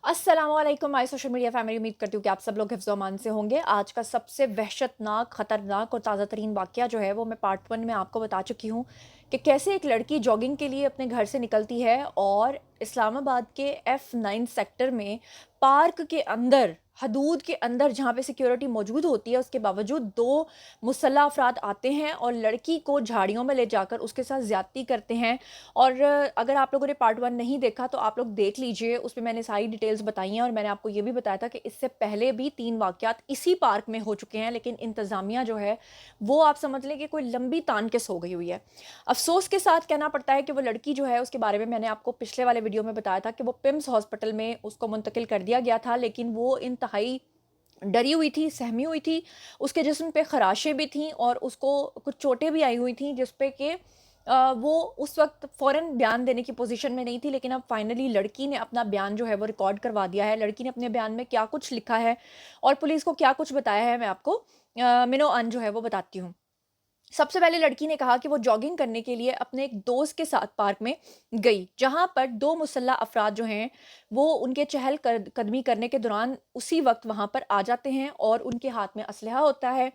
अस्सलाम वालेकुम my social media family. उम्मीद करती हूँ कि आप सब लोग हिफ्ज़ व अमान से होंगे। आज का सबसे वहशतनाक, ख़तरनाक और ताज़ा तरीन वाक़या जो है वो मैं पार्ट 1 में आपको बता चुकी हूँ कि कैसे एक लड़की जॉगिंग के लिए अपने घर से निकलती है और इस्लामाबाद के F9 सेक्टर में पार्क के अंदर, हदूद के अंदर जहाँ पे सिक्योरिटी मौजूद होती है, उसके बावजूद 2 मुसल्लह अफ़राद आते हैं और लड़की को झाड़ियों में ले जाकर उसके साथ ज़्यादती करते हैं। और अगर आप लोगों ने पार्ट 1 नहीं देखा तो आप लोग देख लीजिए, उसमें मैंने सारी डिटेल्स बताई हैं और मैंने आपको ये भी बताया था कि इससे पहले भी 3 वाक़यात इसी पार्क में हो चुके हैं, लेकिन इंतज़ामिया जो है वो आप समझ लें कि कोई लंबी तान के सो गई हुई है। अफ़सोस के साथ कहना पड़ता है कि वो लड़की जो है उसके बारे में मैंने आपको पिछले वाले वीडियो में बताया था कि वो पिम्स हॉस्पिटल में उसको मुंतकिल कर दिया गया था, लेकिन वो इंतहाई डरी हुई थी, सहमी हुई थी। उसके जिस्म पे ख़राशें भी थीं और उसको कुछ चोटें भी आई हुई थीं, जिस पे कि वो उस वक़्त फ़ौरन बयान देने की पोज़ीशन में नहीं थी। लेकिन अब फ़ाइनली लड़की ने अपना बयान जो है वो रिकॉर्ड करवा दिया है। लड़की ने अपने बयान में क्या कुछ लिखा है और पुलिस को क्या कुछ बताया है, मैं आपको मिनो अन जो है वो बताती हूँ। सबसे पहले लड़की ने कहा कि वो जॉगिंग करने के लिए अपने एक दोस्त के साथ पार्क में गई, जहाँ पर 2 मुसल्लह अफ़राद जो हैं, वो उनके चहल कदमी करने के दौरान उसी वक़्त वहाँ पर आ जाते हैं और उनके हाथ में असलहा होता है।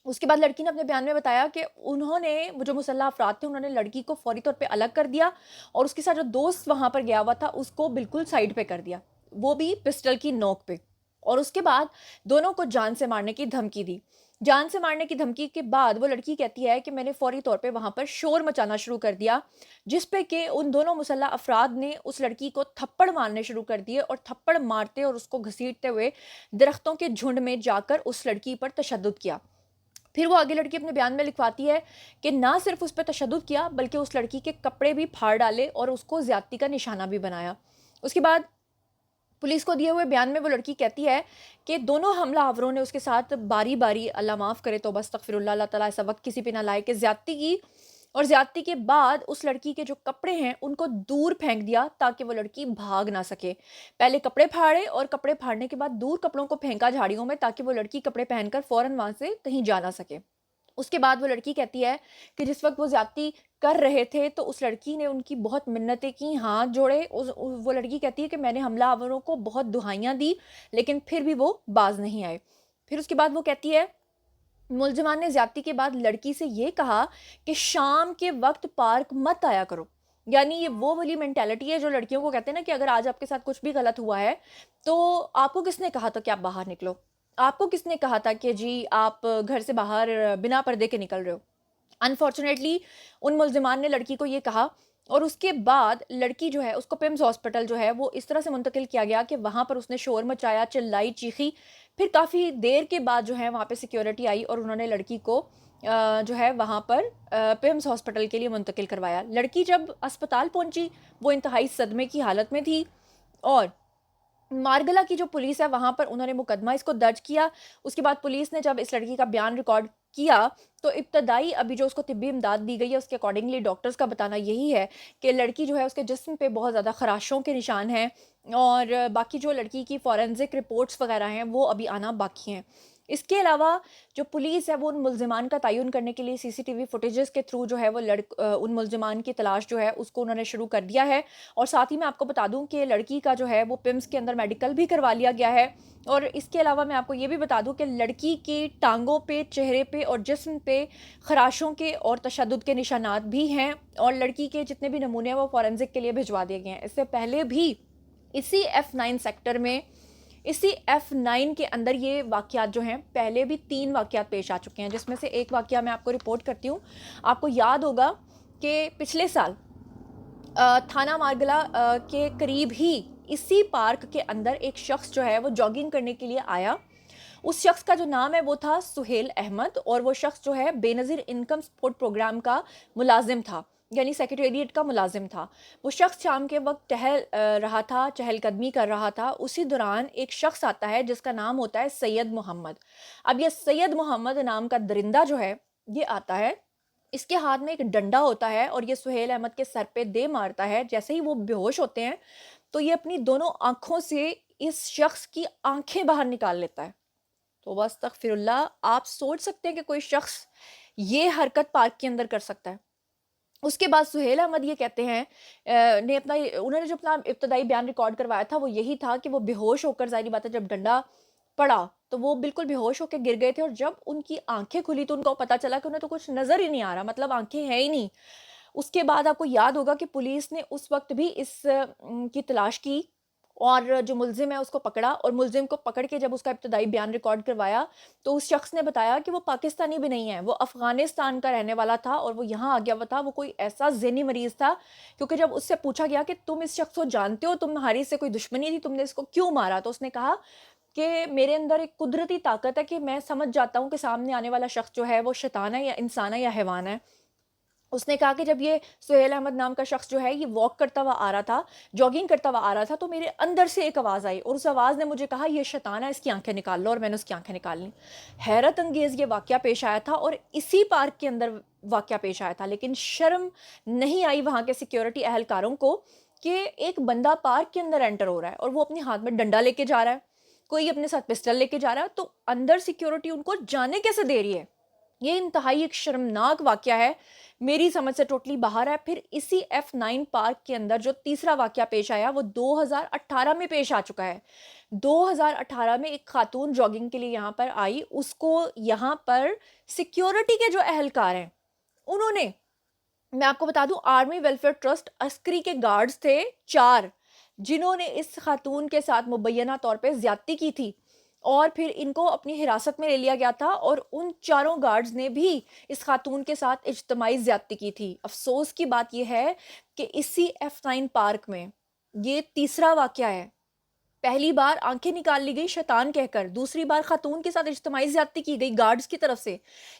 उसके बाद लड़की ने अपने बयान में बताया कि उन्होंने, वो जो मुसल्लह अफ़राद थे, उन्होंने लड़की को फ़ौरी तौर पे अलग कर दिया और उसके साथ जो दोस्त वहाँ पर गया हुआ था, उसको बिल्कुल साइड पे कर दिया, वो भी पिस्टल की नोक पे। और उसके बाद दोनों को जान से मारने की धमकी दी। जान से मारने की धमकी के बाद वो लड़की कहती है कि मैंने फ़ौरी तौर पे वहाँ पर शोर मचाना शुरू कर दिया, जिस पे कि उन दोनों मुसल्लह अफ़राद ने उस लड़की को थप्पड़ मारने शुरू कर दिए और थप्पड़ मारते और उसको घसीटते हुए दरख्तों के झुंड में जाकर उस लड़की पर तशद्दुद किया। फिर वो आगे लड़की अपने बयान में लिखवाती है कि ना सिर्फ उस पे तशद्दुद किया, बल्कि उस लड़की के कपड़े भी फाड़ डाले और उसको ज़्यादती का निशाना भी बनाया। उसके बाद पुलिस को दिए हुए बयान में वो लड़की कहती है कि दोनों हमलावरों ने उसके साथ बारी-बारी, अल्लाह माफ़ करे, तौबा अस्तगफिरुल्लाह, अल्लाह ताला ऐसा वक़्त किसी पे ना लाए, कि ज़्यादती की और ज़्यादती के बाद उस लड़की के जो कपड़े हैं उनको दूर फेंक दिया ताकि वो लड़की भाग ना सके। पहले कपड़े फाड़े और कपड़े फाड़ने के बाद दूर कपड़ों को फेंका झाड़ियों में, ताकि वो लड़की कपड़े पहनकर फ़ौरन वहाँ से कहीं जा ना सके। उसके बाद वो लड़की कहती है कि जिस वक़्त वो ज़्यादती कर रहे थे तो उस लड़की ने उनकी बहुत मिन्नतें की, हाथ जोड़े। वो लड़की कहती है कि मैंने हमलावरों को बहुत दुहाइयाँ दी, लेकिन फिर भी वो बाज़ नहीं आए। फिर उसके बाद वो कहती है, मुल्ज़िमान ने ज़्यादती के बाद लड़की से ये कहा कि शाम के वक़्त पार्क मत आया करो। यानी ये वो वाली मेंटालिटी है जो लड़कियों को कहते हैं ना कि अगर आज आपके साथ कुछ भी गलत हुआ है, तो आपको किसने कहा था कि आप बाहर निकलो? आपको किसने कहा था कि जी आप घर से बाहर बिना पर्दे के निकल रहे हो? अनफॉर्चुनेटली उन मुल्ज़िमान ने लड़की को ये कहा और उसके बाद लड़की जो है उसको पिम्स हॉस्पिटल जो है वो इस तरह से मुंतकिल किया गया कि वहाँ पर उसने शोर मचाया, चिल्लाई, चीखी। फिर काफ़ी देर के बाद जो है वहाँ पे सिक्योरिटी आई और उन्होंने लड़की को जो है वहाँ पर पिम्स हॉस्पिटल के लिए मुंतकिल करवाया। लड़की जब अस्पताल पहुँची, वो इंतहाई सदमे की हालत में थी और मारगला की जो पुलिस है वहाँ पर उन्होंने मुकदमा इसको दर्ज किया। उसके बाद पुलिस ने जब इस लड़की का बयान रिकॉर्ड किया, तो इब्तदाई अभी जो उसको तिब्बी इमदाद दी गई है उसके अकॉर्डिंगली डॉक्टर्स का बताना यही है कि लड़की जो है उसके जिस्म पे बहुत ज़्यादा ख़राशों के निशान हैं और बाकी जो लड़की की फॉरेंसिक रिपोर्ट्स वग़ैरह हैं वो अभी आना बाकी हैं। इसके अलावा जो पुलिस है वो उन मुल्ज़िमान का तयन करने के लिए सीसीटीवी फुटेजेस के थ्रू जो है वो उन मुल्ज़िमान की तलाश जो है उसको उन्होंने शुरू कर दिया है। और साथ ही मैं आपको बता दूँ कि लड़की का जो है वो पिम्स के अंदर मेडिकल भी करवा लिया गया है। और इसके अलावा मैं आपको ये भी बता दूँ कि लड़की की टाँगों पे, चेहरे पे और जिस्म पे ख़राशों के और तशद्दुद के निशानात भी हैं और लड़की के जितने भी नमूने हैं वो फॉरेंसिक के लिए भिजवा दिए गए हैं। इससे पहले भी इसी F9 सेक्टर में, इसी F9 के अंदर ये वाक़यात जो हैं, पहले भी 3 वाक़यात पेश आ चुके हैं, जिसमें से एक वाक़या मैं आपको रिपोर्ट करती हूँ। आपको याद होगा कि पिछले साल थाना मारगला के करीब ही इसी पार्क के अंदर एक शख्स जो है वो जॉगिंग करने के लिए आया। उस शख्स का जो नाम है वो था सुहेल अहमद और वो शख्स जो है बेनज़ीर इनकम सपोर्ट प्रोग्राम का मुलाजिम था, यानी सेक्रेटेरिएट का मुलाजिम था। वो शख्स शाम के वक़्त रहा था, चहलकदमी कर रहा था। उसी दौरान एक शख्स आता है जिसका नाम होता है सैयद मोहम्मद। अब ये सैयद मोहम्मद नाम का दरिंदा जो है, ये आता है, इसके हाथ में एक डंडा होता है और ये सुहेल अहमद के सर पे दे मारता है। जैसे ही वो बेहोश होते हैं, तो ये अपनी दोनों आँखों से इस शख्स की आँखें बाहर निकाल लेता है। तौबा अस्तगफिरुल्लाह! आप सोच सकते हैं कि कोई शख्स ये हरकत पार्क के अंदर कर सकता है? اس کے بعد سہیل احمد یہ کہتے ہیں انہوں نے جو اپنا ابتدائی بیان ریکارڈ کروایا تھا وہ یہی تھا کہ وہ بے ہوش ہو کر، ظاہری بات ہے جب ڈنڈا پڑا تو وہ بالکل بے ہوش ہو کے گر گئے تھے، اور جب ان کی آنکھیں کھلی تو ان کو پتا چلا کہ انہیں تو کچھ نظر ہی نہیں آ رہا، مطلب آنکھیں ہیں ہی نہیں۔ اس کے بعد آپ کو یاد ہوگا کہ پولیس نے اس وقت بھی اس کی تلاش کی، اور جو ملزم ہے اس کو پکڑا، اور ملزم کو پکڑ کے جب اس کا ابتدائی بیان ریکارڈ کروایا تو اس شخص نے بتایا کہ وہ پاکستانی بھی نہیں ہے، وہ افغانستان کا رہنے والا تھا، اور وہ یہاں آ گیا ہوا تھا، وہ کوئی ایسا ذہنی مریض تھا، کیونکہ جب اس سے پوچھا گیا کہ تم اس شخص کو جانتے ہو، تمہاری سے کوئی دشمنی تھی، تم نے اس کو کیوں مارا، تو اس نے کہا کہ میرے اندر ایک قدرتی طاقت ہے کہ میں سمجھ جاتا ہوں کہ سامنے آنے والا شخص جو ہے وہ شیطان ہے یا انسان ہے یا حیوان ہے۔ اس نے کہا کہ جب یہ سہیل احمد نام کا شخص جو ہے یہ واک کرتا ہوا آ رہا تھا، جاگنگ کرتا ہوا آ رہا تھا، تو میرے اندر سے ایک آواز آئی، اور اس آواز نے مجھے کہا یہ شیطان ہے، اس کی آنکھیں نکال لو، اور میں نے اس کی آنکھیں نکال لیں۔ حیرت انگیز یہ واقعہ پیش آیا تھا، اور اسی پارک کے اندر واقعہ پیش آیا تھا، لیکن شرم نہیں آئی وہاں کے سیکیورٹی اہلکاروں کو کہ ایک بندہ پارک کے اندر انٹر ہو رہا ہے اور وہ اپنے ہاتھ میں ڈنڈا لے کے جا رہا ہے، کوئی اپنے ساتھ پسٹل لے کے جا رہا ہے، تو اندر سیکیورٹی ان کو جانے کیسے دے رہی ہے؟ یہ انتہائی ایک شرمناک واقعہ ہے، میری سمجھ سے ٹوٹلی باہر ہے۔ پھر اسی F9 پارک کے اندر جو تیسرا واقعہ پیش آیا وہ 2018 میں پیش آ چکا ہے۔ 2018 میں ایک خاتون جاگنگ کے لیے یہاں پر آئی، اس کو یہاں پر سیکیورٹی کے جو اہلکار ہیں انہوں نے، میں آپ کو بتا دوں، آرمی ویلفیئر ٹرسٹ عسکری کے گارڈز تھے 4، جنہوں نے اس خاتون کے ساتھ مبینہ طور پہ زیادتی کی تھی، اور پھر ان کو اپنی حراست میں لے لیا گیا تھا، اور ان 4 گارڈز نے بھی اس خاتون کے ساتھ اجتماعی زیادتی کی تھی۔ افسوس کی بات یہ ہے کہ اسی F9 پارک میں یہ تیسرا واقعہ ہے۔ پہلی بار آنکھیں نکال لی گئی شیطان کہہ کر، دوسری بار خاتون کے ساتھ اجتماعی زیادتی کی گئی گارڈز کی طرف سے،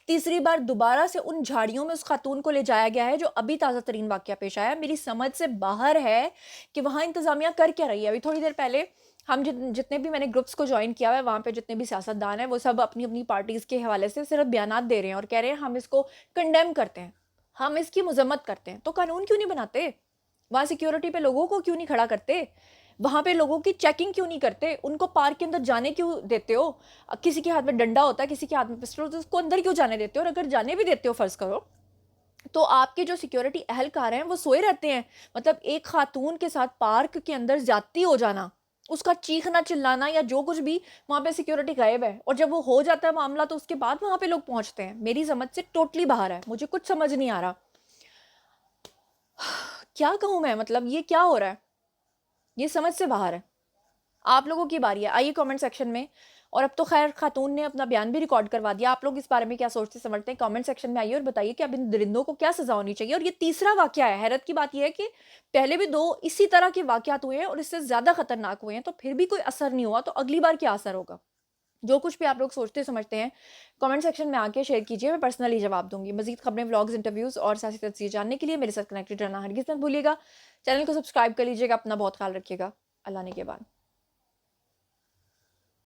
تیسری بار دوبارہ سے ان جھاڑیوں میں اس خاتون کو لے جایا گیا ہے، جو ابھی تازہ ترین واقعہ پیش آیا ہے۔ میری سمجھ سے باہر ہے کہ وہاں انتظامیہ کر کیا رہی ہے۔ ابھی تھوڑی دیر پہلے ہم جتنے بھی میں نے گروپس کو جوائن کیا ہوا ہے، وہاں پہ جتنے بھی سیاستدان ہیں وہ سب اپنی اپنی پارٹیز کے حوالے سے صرف بیانات دے رہے ہیں اور کہہ رہے ہیں ہم اس کو کنڈیم کرتے ہیں، ہم اس کی مذمت کرتے ہیں۔ تو قانون کیوں نہیں بناتے؟ وہاں سیکیورٹی پہ لوگوں کو کیوں نہیں کھڑا کرتے؟ وہاں پہ لوگوں کی چیکنگ کیوں نہیں کرتے؟ ان کو پارک کے اندر جانے کیوں دیتے ہو؟ کسی کے ہاتھ میں ڈنڈا ہوتا ہے، کسی کے ہاتھ میں پسٹل ہوتا ہے، اس کو اندر کیوں جانے دیتے ہو؟ اور اگر جانے بھی دیتے ہو فرض کرو، تو آپ کے جو سیکیورٹی اہلکار ہیں وہ سوئے رہتے ہیں؟ مطلب ایک خاتون کے ساتھ پارک کے اندر زیادتی ہو جانا، اس کا چیخنا چلانا یا جو کچھ بھی، وہاں پہ سیکیورٹی غائب ہے، اور جب وہ ہو جاتا ہے معاملہ تو اس کے بعد وہاں پہ لوگ پہنچتے ہیں۔ میری سمجھ سے ٹوٹلی باہر ہے، مجھے کچھ سمجھ نہیں آ رہا کیا کہوں میں، مطلب یہ کیا ہو رہا ہے، یہ سمجھ سے باہر ہے۔ آپ لوگوں کی باری ہے، آئیے کامنٹ سیکشن میں، اور اب تو خیر خاتون نے اپنا بیان بھی ریکارڈ کروا دیا، آپ لوگ اس بارے میں کیا سوچتے سمجھتے ہیں کامنٹ سیکشن میں آئیے اور بتائیے کہ اب ان درندوں کو کیا سزا ہونی چاہیے۔ اور یہ تیسرا واقعہ ہے، حیرت کی بات یہ ہے کہ پہلے بھی 2 اسی طرح کے واقعات ہوئے ہیں اور اس سے زیادہ خطرناک ہوئے ہیں، تو پھر بھی کوئی اثر نہیں ہوا، تو اگلی بار کیا اثر ہوگا؟ جو کچھ بھی آپ لوگ سوچتے سمجھتے ہیں کامنٹ سیکشن میں آ کے شیئر کیجیے، میں پرسنلی جواب دوں گی۔ مزید خبریں، ولاگز، انٹرویوز اور سیاسی تجزیے جاننے کے لیے میرے ساتھ کنیکٹڈ رہنا ہرگز مت بھولیے گا۔ چینل کو سبسکرائب کر لیجیے گا، اپنا بہت خیال رکھیے گا۔ اللہ نے کے بعد